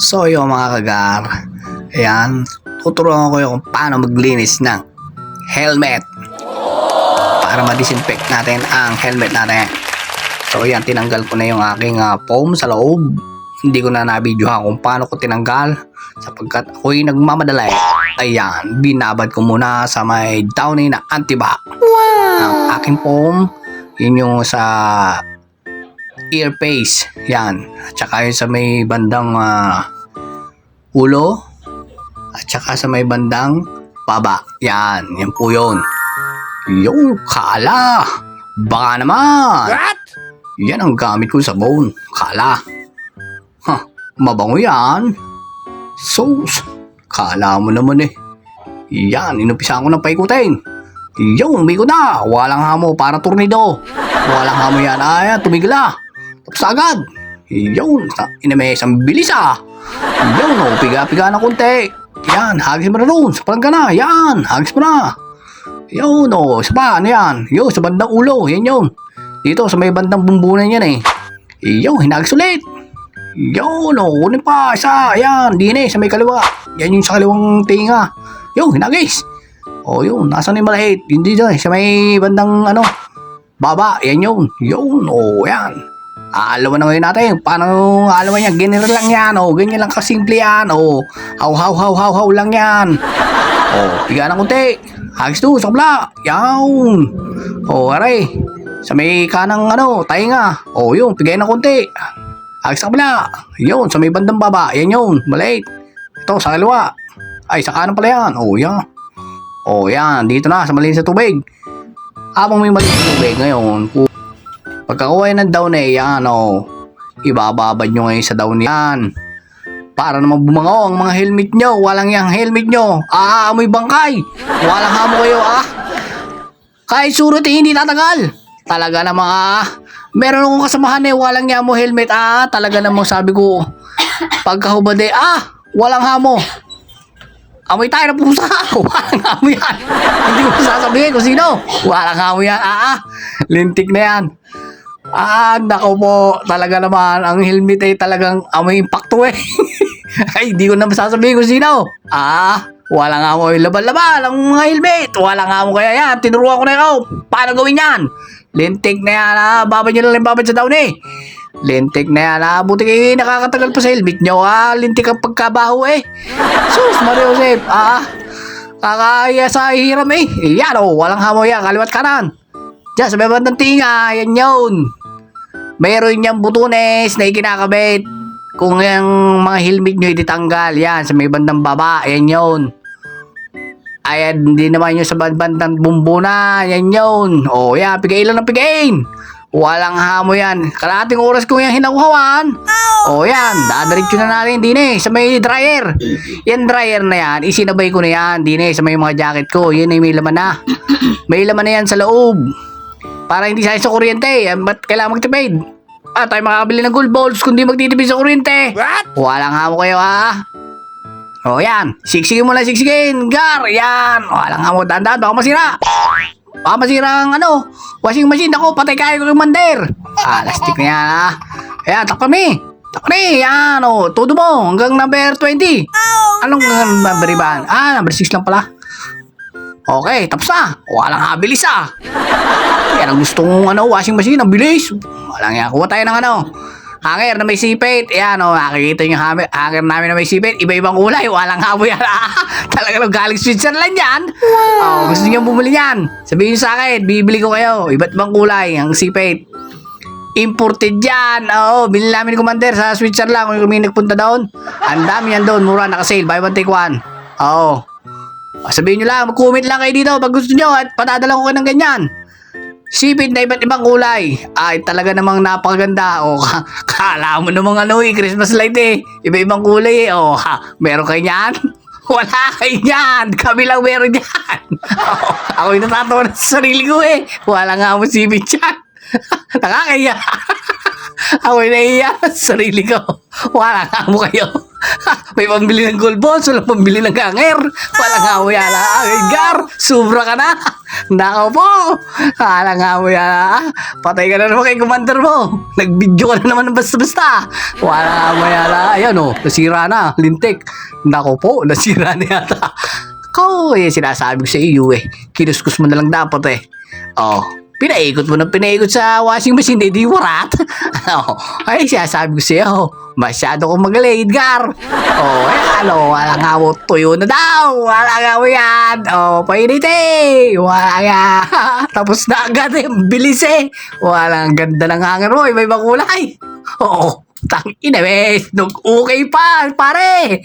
So yung mga kagar, ayan, tuturuan ko yung kung paano maglinis ng helmet para ma-disinfect natin ang helmet natin. So ayan, tinanggal ko na yung aking foam sa loob. Hindi ko na nabidyohan kung paano ko tinanggal sapagkat ako'y nagmamadali. Ayan, binabad ko muna sa may Downy na antibac. Ang aking foam, yun yung sa earpiece. Yan. At saka yun sa may bandang ulo. At saka sa may bandang baba. Yan. Yan po yun. Yung kala. Baka naman. What? Yan ang gamit ko sa bone. Kala. Mabango yan. Sus. Kala mo naman eh. Yan. Inumpisahan ko ng paikutin. Yun. Umikot na. Walang hamo. Para tornado. Walang hamo yan. Ayan. Tumigil na. Tapos agad. Yun. Inames ang bilis Yun. Piga-piga na konti. Yan. Hagis mo na doon. Sa palanggana. Yan. Hagis mo na. Yun. Isa pa. Ano yan? Yun. Sa bandang ulo. Yan yun. Dito. Sa may bandang bumbunan yan eh. Yun. Hinagis ulit. Yun. Kunin pa. Isa. Yan. Dine. Sa may kaliwa. Yan yung sa kaliwang tinga. Yun. Hinagis. Yun. Nasaan yung malahit? Yun dito eh. Sa may bandang baba. Yan yun. Yun. Yan. Aalaman na ngayon natin. Paano aalaman niya? Ganyan lang yan. Ganyan lang kasimple yan. Haw lang yan. Piga ng kunti. Hagis to sa kabla. Yan. Aray. Sa may kanang tainga. Yun. Pigay ng kunti. Hagis sa kabla. Yun. Sa may bandang baba. Yan yun. Maliit. Ito sa kaliwa. Ay, sa kanan pala yan. Yan. Yan. Dito na. Sa maliit sa tubig. Habang may maliit sa tubig ngayon, pagkakuha ng Downy, yan ibababad nyo ngayon sa Downy yan. Para naman bumangaw ang mga helmet nyo. Walang yung helmet nyo. Amoy bangkay. Walang hamo kayo kahit surot hindi tatagal. Talaga namang meron akong kasamahan walang yung mo helmet. Talaga namang sabi ko pagkahubad walang hamo. Amoy tayo na pusa. Walang hamo yan. Hindi ko sasabihin kung sino. Walang hamo yan. Lintik na yan. Nako po, talaga naman, ang helmet ay talagang amoy impacto eh. Ay, di ko na masasabihin kung sino. Wala nga mo laban-laban ang mga helmet. Wala nga mo kaya yan, tinuruan ko na ikaw. Paano gawin yan? Lintik na yan babad nyo na lang babad sa Downy. Lintik na yan buti kayo nakakatagal pa sa helmet nyo lintik ang pagkabaho eh. Sus, Mario Joseph, kakaya sa hiram eh. Yan walang hamo yan, kaliwat kanan. Diyan sa may bandang tinga, yan yun. Mayroon niyang butones na ikinakabit. Kung yung mga helmet nyo ititanggal, yan, sa may bandang baba, yan yun. Ayan, hindi naman yun sa bandang bumbuna, yan yun. Yan, pigain lang ng pigain. Walang hamo yan. Kalahating oras ko yung hinakuhawan. Yan, dadaritso na natin din sa may dryer. Yan dryer na yan, isinabay ko na yan din sa may mga jacket ko. Yan ay may laman na. May laman na yan sa loob. Para hindi sa kuryente. Ba't kailangan magtipid? Tayo makakabili ng gold balls kundi magtitipid sa kuryente. What? Walang hamo kayo yan. Siksigin mo lang, siksigin. Gar, yan. Walang hamo, dahan-dahan. Baka masira. Baka masira ang washing machine. Ako, patay kayo kay Mander. Lastik na yan Ayan, takpami. Yan todo mo. Hanggang number 20. Anong number iba? Number 6 lang pala. Okay, tapos na. Walang habilis Yan ang gustong washing machine, ang bilis. Walang yan. Kuha tayo ng hanger na may sipit. Yan nakikita yung hanger namin na may sipit. Iba-ibang kulay. Walang habo yan. Talaga galing Switzerland yan. Gusto niyo bumili yan. Sabihin sa akin, bibili ko kayo. Iba't ibang kulay, ang sipit. Imported yan. Binili namin ni Commander sa Switzerland. Kung may nagpunta doon, ang dami yan doon. Mura, naka-sale. Buy one, take one. Sabihin nyo lang, mag-comment lang kayo dito pag gusto nyo at padadala ko kayo ng ganyan. Sipit na iba't ibang kulay. Talaga namang napakaganda. Kala mo namang Christmas light Iba-ibang kulay meron kayo yan? Wala kayo yan. Kami lang meron yan. Ako yung natatawa na sa sarili ko Wala nga mo sipit yan. Nakakaya. Ako yung naiiyak sa sarili ko. Wala nga mo kayo. May pambili ng gold balls, walang pambili ng hanger. Walang hamoy ala. Edgar, sobra ka na. Nako po. Walang hamoy ala. Patay ka na naman kay commander mo. Nag-video ka na naman ng basta-basta. Walang hamoy ala. Ayan o, nasira na. Lintik. Nako po, nasira na yata. Ikaw, sinasabi ko sa iyo Kinuskus mo na lang dapat Oh, pinaikot mo ng pinaikot sa washing machine, di warat. Ay, sinasabi ko sa iyo, masyado kong magaling, Edgar. Walang hawo, tuyo na daw. Walang hawo yan. Painit Wala yan. Tapos na agad bilis Walang ganda ng hanger mo, may makulay. Tang ina, okay pa, pare.